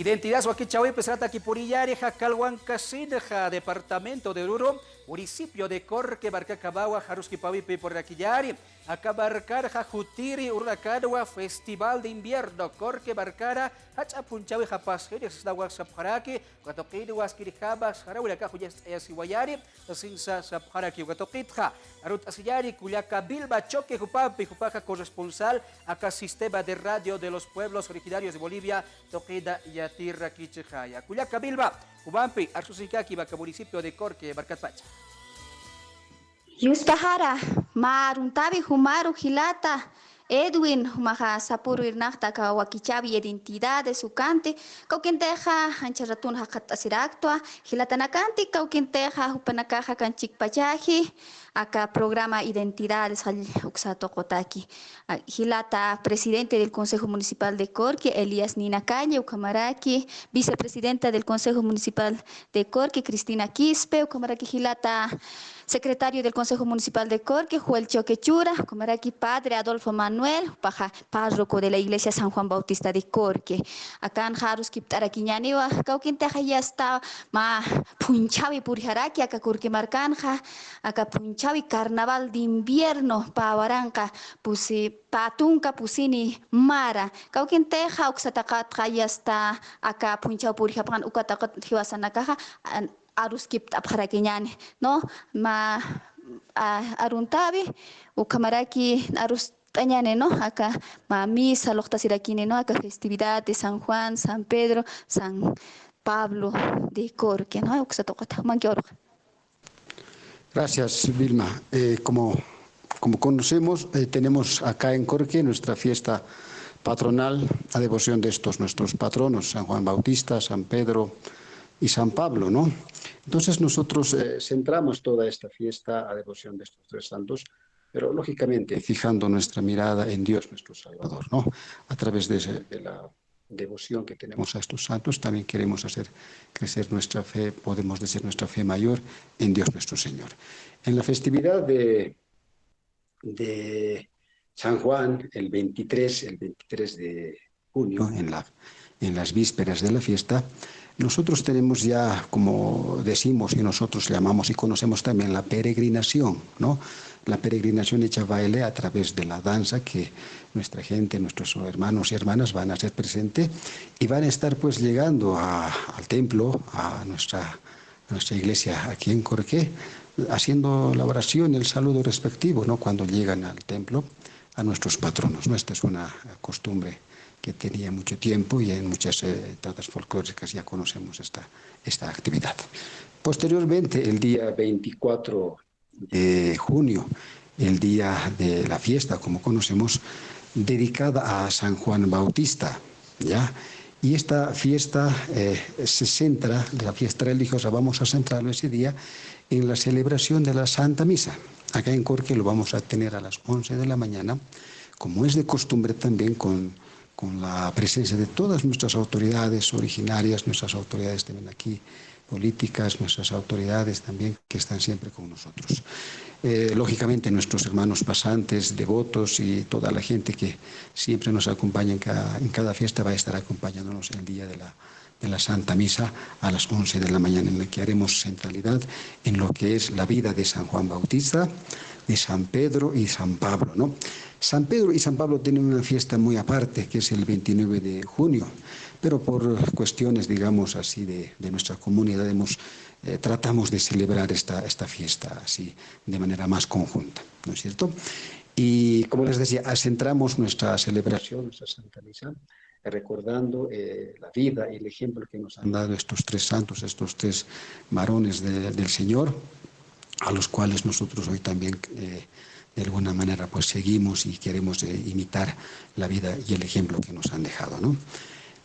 Identidad Huaquichahui, Pesrata Kipurillari, Jacalhuancasinja, departamento de Oruro, municipio de Corque, Barcacabawa, Jarusquipavipi, por Aquillari, Acabarcar, Jajutiri, Urracarua, Festival de Invierno, Corque, Barcara, Hachapunchawi, Japasjeres, Dawaxapjaraki, Guatoquiri, Huasquirijabas, Jarauraka, Huyasiwayari, Sinsa Sapjaraki, Guatoquitja, Arut Asiyari, Cuyaca, Bilba, Choque, Jupapi, Jupaja, corresponsal, acá Sistema de Radio de los Pueblos Originarios de Bolivia, Toquida y Yatirra Quichejaya. Cuyaca, Bilba, Jubampi, Arsusikaki, Baca, municipio de Corque, Barcatpacha. Yuspahara, Maruntabi, Humaru, Gilata, Edwin, Humaja, Sapuru, Irnachta, Kawakichabi, identidad de su cante, Cauquenteja, Ancharatun, Hacatasiractua, Gilatanacanti, Cauquenteja, Upanakaja, Canchicpayaji, acá programa Identidades, Uxatokotaki, Gilata, presidente del Consejo Municipal de Corque, Elías Nina Calle, Ucamaraki, vicepresidenta del Consejo Municipal de Corque, Cristina Quispe, Ucamaraki Gilata, secretario del Consejo Municipal de Corque, Joel Choquechura, Ucamaraki padre Adolfo Manuel, párroco de la Iglesia San Juan Bautista de Corque. Acá en Jarus Kiptaraquiñaniwa, Cauquinteja ya está, ma Punchavi Purijaraki, acá Corque Marcanja, acá Punchavi Carnaval de Invierno, Pawaranca, Pusi, Patunca, Pusini, Mara, Cauquinteja, Uxatacatra ya está, acá Punchavi Purijapan, Ucatacat, Hiwasanakaja, Aruskip Aparaquiñani, ¿no? Ma Aruntabi, Ucamaraki, Arus. Tañane, ¿no? Acá, misa, Loctasiraquine, ¿no? Acá festividad de San Juan, San Pedro, San Pablo de Corque, ¿no? Gracias, Vilma. Como conocemos, tenemos acá en Corque nuestra fiesta patronal, la devoción de estos nuestros patronos, San Juan Bautista, San Pedro y San Pablo, ¿no? Entonces nosotros centramos toda esta fiesta a devoción de estos tres santos, pero lógicamente fijando nuestra mirada en Dios nuestro Salvador, ¿no? A través de la devoción que tenemos a estos santos, también queremos hacer crecer nuestra fe, podemos decir nuestra fe mayor en Dios nuestro Señor. En la festividad de San Juan, el 23 de junio, en las vísperas de la fiesta, nosotros tenemos ya, como decimos y nosotros llamamos y conocemos también, la peregrinación, ¿no? La peregrinación hecha baile a través de la danza que nuestra gente, nuestros hermanos y hermanas van a hacer presente y van a estar pues llegando al templo, a nuestra iglesia aquí en Corque, haciendo la oración y el saludo respectivo, ¿no? Cuando llegan al templo a nuestros patronos, ¿no? Esta es una costumbre que tenía mucho tiempo y en muchas tratas folclóricas ya conocemos esta actividad. Posteriormente, el día 24 de junio, el día de la fiesta, como conocemos, dedicada a San Juan Bautista, ¿ya? Y esta fiesta se centra, la fiesta religiosa, vamos a centrarlo ese día en la celebración de la Santa Misa. Acá en Corque lo vamos a tener a las 11 de la mañana, como es de costumbre también con la presencia de todas nuestras autoridades originarias, nuestras autoridades también aquí políticas, nuestras autoridades también que están siempre con nosotros. Lógicamente nuestros hermanos pasantes, devotos y toda la gente que siempre nos acompaña en cada fiesta va a estar acompañándonos el día de la Santa Misa a las 11 de la mañana, en la que haremos centralidad en lo que es la vida de San Juan Bautista, de San Pedro y San Pablo, ¿no? San Pedro y San Pablo tienen una fiesta muy aparte, que es el 29 de junio, pero por cuestiones, digamos así, de nuestra comunidad tratamos de celebrar esta fiesta así, de manera más conjunta, ¿no es cierto? Y como les decía, centramos nuestra celebración, nuestra Santa Misa, recordando la vida y el ejemplo que nos han dado estos tres santos, estos tres varones del Señor, a los cuales nosotros hoy también de alguna manera pues seguimos y queremos imitar la vida y el ejemplo que nos han dejado, ¿no?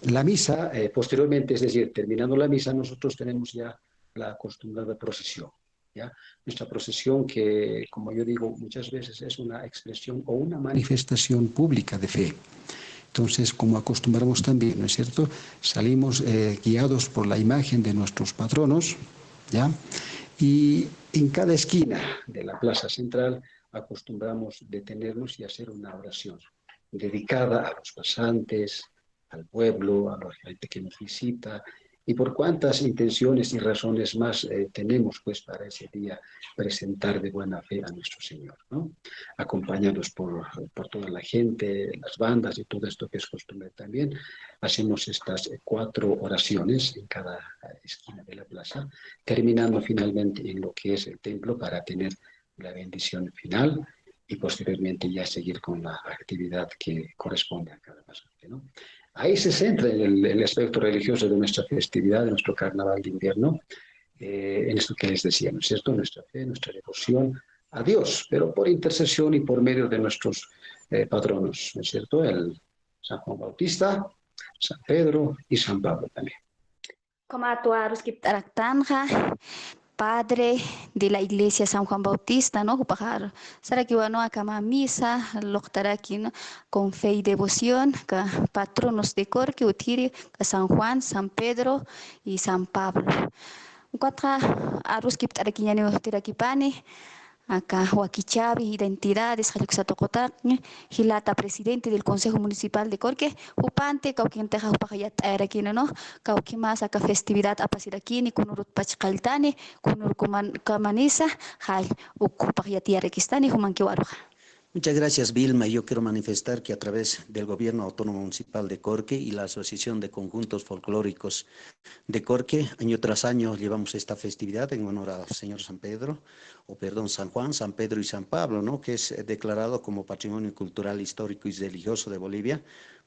La misa, posteriormente, es decir, terminando la misa, nosotros tenemos ya la acostumbrada procesión, ¿ya? Nuestra procesión que, como yo digo, muchas veces es una expresión o una manifestación pública de fe. Entonces, como acostumbramos también, ¿no es cierto? Salimos guiados por la imagen de nuestros patronos, ¿ya? Y en cada esquina de la plaza central acostumbramos detenernos y hacer una oración dedicada a los pasantes, al pueblo, a la gente que nos visita, y por cuántas intenciones y razones más tenemos pues para ese día presentar de buena fe a nuestro Señor, ¿no? Acompañados por toda la gente, las bandas y todo esto que es costumbre también, hacemos estas 4 oraciones en cada esquina de la plaza, terminando finalmente en lo que es el templo para tener la bendición final y posteriormente ya seguir con la actividad que corresponde a cada pasaje, ¿no? Ahí se centra el aspecto religioso de nuestra festividad, de nuestro carnaval de invierno, en esto que les decía, ¿no es cierto? Nuestra fe, nuestra devoción a Dios, pero por intercesión y por medio de nuestros patronos, ¿no es cierto? El San Juan Bautista, San Pedro y San Pablo también. Como atuaros que taraktanja, padre de la iglesia San Juan Bautista, ¿no? Upajar, será que bueno acá misa, loctaraki, ¿no? Con fe y devoción, que patronos de Corque, utiri, San Juan, San Pedro y San Pablo. Cuatro arus que taraki ñani tirakipani, acá Huaquichabi, identidades, Jalixatocotac, Gilata, presidente del Consejo Municipal de Corque, Upante, Cauquinteja, Upajayat, Aeraquina, ¿no? Cauquimas, acá festividad apasiraquini, Kunurut Pachcaltani, Kunur Kamanisa, Jal, Ukupajayati Arequistani, Humanquiwaruja. Muchas gracias, Vilma. Yo quiero manifestar que a través del Gobierno Autónomo Municipal de Corque y la Asociación de Conjuntos Folclóricos de Corque, año tras año llevamos esta festividad en honor al Señor San Pedro, San Juan, San Pedro y San Pablo, ¿no? Que es declarado como Patrimonio Cultural, Histórico y Religioso de Bolivia,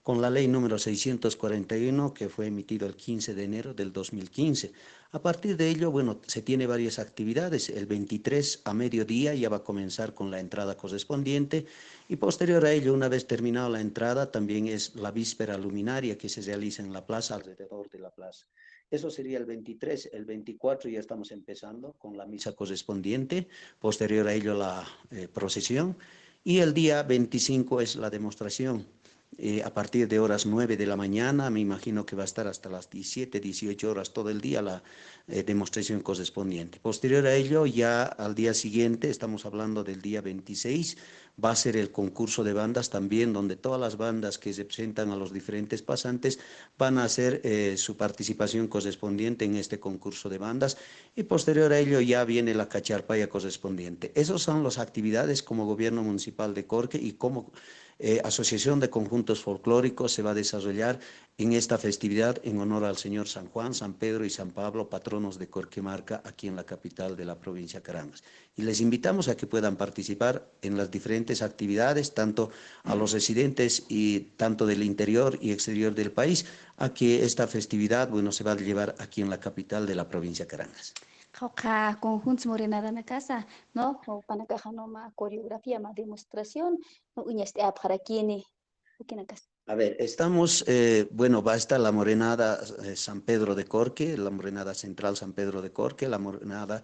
con la ley número 641, que fue emitido el 15 de enero del 2015. A partir de ello, bueno, se tiene varias actividades. El 23 a mediodía ya va a comenzar con la entrada correspondiente y posterior a ello, una vez terminada la entrada, también es la víspera luminaria que se realiza en la plaza, alrededor de la plaza. Eso sería el 23, el 24 ya estamos empezando con la misa correspondiente, posterior a ello la procesión y el día 25 es la demostración. A partir de horas 9 de la mañana, me imagino que va a estar hasta las 17, 18 horas todo el día la demostración correspondiente. Posterior a ello, ya al día siguiente, estamos hablando del día 26, va a ser el concurso de bandas también, donde todas las bandas que representan a los diferentes pasantes van a hacer su participación correspondiente en este concurso de bandas y posterior a ello ya viene la cacharpaya correspondiente. Esas son las actividades como Gobierno Municipal de Corque y como Asociación de Conjuntos Folclóricos se va a desarrollar en esta festividad en honor al Señor San Juan, San Pedro y San Pablo, patronos de Corquemarca, aquí en la capital de la provincia de Carangas. Y les invitamos a que puedan participar en las diferentes actividades, tanto a los residentes y tanto del interior y exterior del país, a que esta festividad, bueno, se va a llevar aquí en la capital de la provincia de Carangas. Jauja conjuntos morenada na casa, ¿no? O panakaja no ma coreografía, ma demostración, no uñaste a para quién, A ver, estamos, bueno, va a estar la morenada San Pedro de Corque, la morenada central San Pedro de Corque, la morenada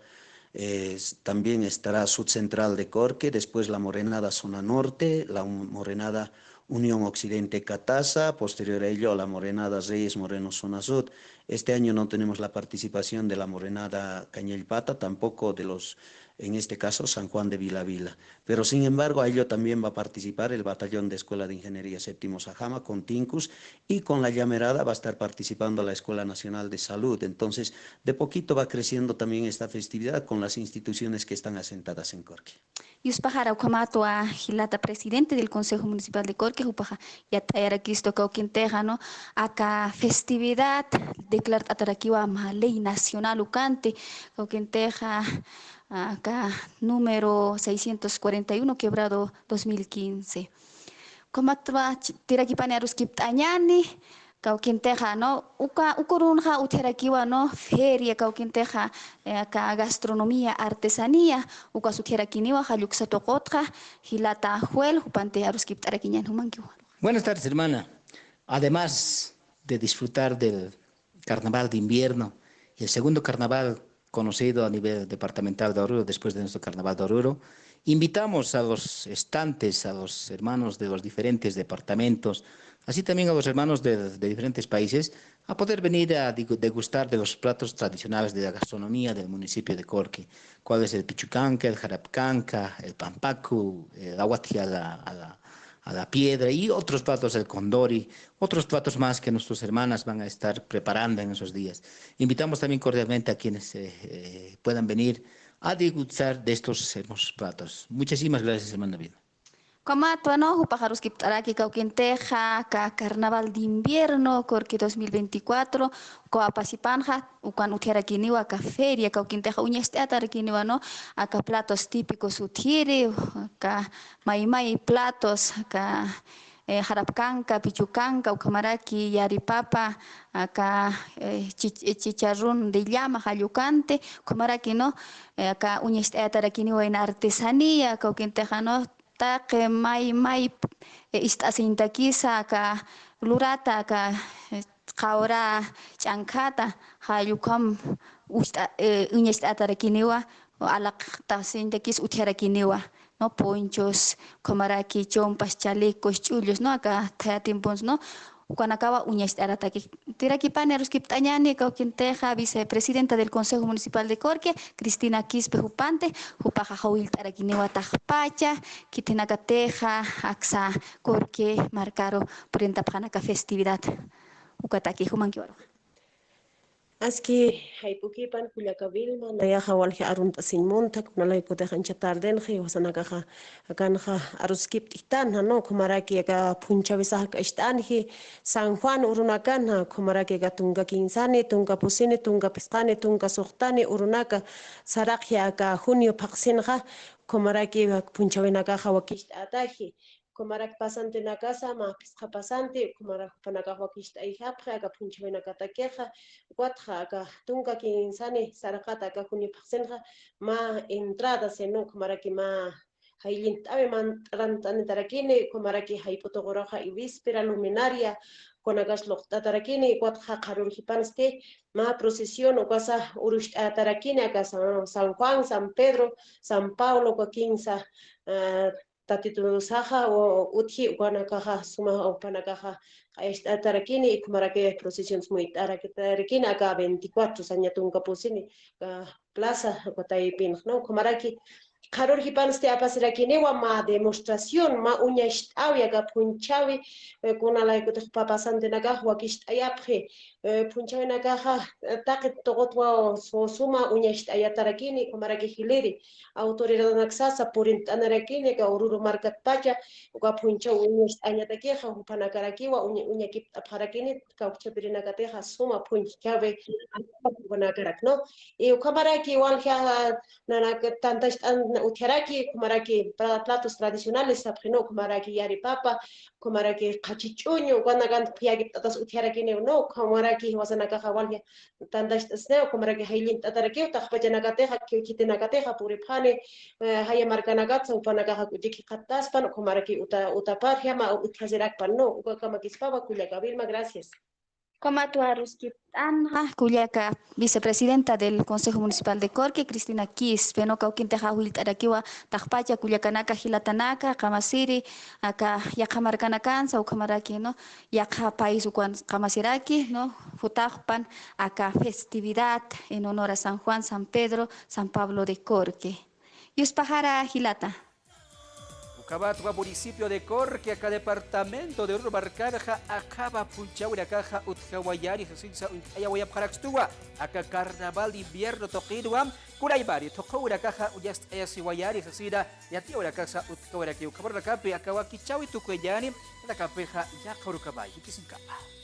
también estará Sud-Central de Corque, después la morenada Zona Norte, la morenada Unión Occidente Cataza, posterior a ello la morenada Reyes Moreno Zona Sud. Este año no tenemos la participación de la morenada Cañelpata, tampoco de los, en este caso, San Juan de Vilavila. Pero sin embargo, a ello también va a participar el Batallón de Escuela de Ingeniería Séptimo Sajama con Tincus y con la llamerada va a estar participando la Escuela Nacional de Salud. Entonces, de poquito va creciendo también esta festividad con las instituciones que están asentadas en Corque. Yuspajara Ukamato a Gilata, presidente del Consejo Municipal de Corque, Upaja, ya era quisto Cauquinteja, ¿no? Acá festividad, declarar Ataraquiwa, ley nacional Ucante, Cauquinteja, acá número 641, quebrado 2015. Como actúa Tiraquipane Aruskiptañani, Cauquinteja, ¿no? Ukurunja uteraquiwa, ¿no? Feria Cauquinteja, acá gastronomía, artesanía, uka suteraquiniwa, Jaluxatocotra, Gilata Juel, Upante Aruskiptaraquiñan, Humanquiwa. Buenas tardes, hermana. Además de disfrutar del carnaval de invierno y el segundo carnaval conocido a nivel departamental de Oruro, después de nuestro carnaval de Oruro, invitamos a los estantes, a los hermanos de los diferentes departamentos, así también a los hermanos de diferentes países, a poder venir a degustar de los platos tradicionales de la gastronomía del municipio de Corque, cuál es el pichucanca, el jarapcanca, el pampacu, el aguati a a la piedra y otros platos del condori, otros platos más que nuestras hermanas van a estar preparando en esos días. Invitamos también cordialmente a quienes puedan venir a degustar de estos hermosos platos. Muchísimas gracias, hermano Vilma. Como atuano, hupajarus kiptaraki kauquinteja, carnaval de invierno, corque 2024, coapasipanja, ukan utiarakiniwa, ka feria, kauquinteja, uñesteatarakiniwa, no, acá platos típicos utiere, acá maimai platos, acá harapcanca, pichucanca, ucamaraki, yaripapa, acá chicharrón de llama, jayucante, ucamaraki, no, acá uñesteatarakiniwa en artesanía, kauquinteja, no, que may istasintakisa ka lurata ka qawra chankata hayukam uñestaatarakiniwa alaqtasintakis utiarakiniwa no ponchos comaraki chompas chalecos chullos no acá tiempos no Guanacaba Uñez Arataki. Tirakipane Ruskiptañani, Cauquinteja, vicepresidenta del Consejo Municipal de Corque, Cristina Quispe Jupante, Jupaja Jawil Taraquinewa Tajpacha, Quitenacateja, Axa, Corque, Marcaro, Purenta Panaka festividad. Ucataki Humanquioro. Aski haypukipan kullakavilma nayaja walji arunta sinmunta kunalay kutejancha tardenji wasanakaja akanja aruskiptihtana no kumaraki aka punchavisaja kashtanji San Juan urunakana kumaraki aka tunga kinsani tunga pusini tunga pisqani tunga suqtani urunaka saraqya aka junio paqsinja kumaraki punchavinacaja wakishtaataji Kumarak pasante na casa, ma pisca pasante, kumarak panagawakista ihapra, aga punchwena katakeja, guatja, aga tunga kinsani, sarakata, aga kunipaksenja, ma entrada se no, kumaraki ma hailint ave man rantanitarakini, kumaraki haipotogoroja y víspera luminaria, konagas loqtatarakini, guatja karurjipanste, ma procesión, o casa urushtarakini, aga San Juan, San Pedro, San Paulo, coquinza, Tatitu saha o uthi guanakaha suma o panakaha tarakini kumarake procesiones muy tarakini acá 24 sañatunga pusini plaza kotaypin no kumaraki Karor hipanste apasirakini wa ma demostración ma uña ishtawi aga punchawi kunala ikutih papasante naga wakishtayapje punchawi naga taqit togotwa suma uña ishtayatarakini kumaraki hileri autoridad naxasa purint anarakini ka ururu markat pacha wa puncha uña ishtayatakeja upanakarakiwa uña kip apharakini ka uchapirinakeja suma punchawi kunakarak no y kumaraki walja nanak tantas utiaraki, kumaraki platos tradicionales, sapino, kumaraki yaripapa, kumaraki cachichuño, guanagan piagit tatas utiaraki no, kumaraki wasanaka hawalya, tandas sneo, kumaraki hailin tataraki, tahpajanagateja, kitinagateja, puripane, hayamarkanagatsa, upanagaha kujiki kataspan, kumaraki utaparjama, utkazirakpan, no, ukakamakispawa, kullakavilma, gracias. Cuyaca, vicepresidenta del Consejo Municipal de Corque, Cristina Quis, Venoca Uquinteja Huiltaraquiwa, Tajpacha, Cuyacanaka, Gilatanaka, Kamasiri, acá Yakamarcanacanza, Ucamaraki, ¿no? Yaka País Ucan Kamasiraki, ¿no? Futajpan, acá festividad en honor a San Juan, San Pedro, San Pablo de Corque. Yuspajara Gilata. Ucabatwa, municipio de Corque, acá departamento de Urbarcarja, acaba Punchaura Caja, Utjawayari, Jacinza, Ayawaya Paraxtua, acá carnaval de invierno, Toquirua, Curaibari, Tocoura Caja, Uyast Ayasiwayari, Jacida, Yatiura Casa, Utkaura, Ucabarra Cape, Akawakichawi, Tucuayani, la Capeja, Yacarucabay, Yukisin Capa.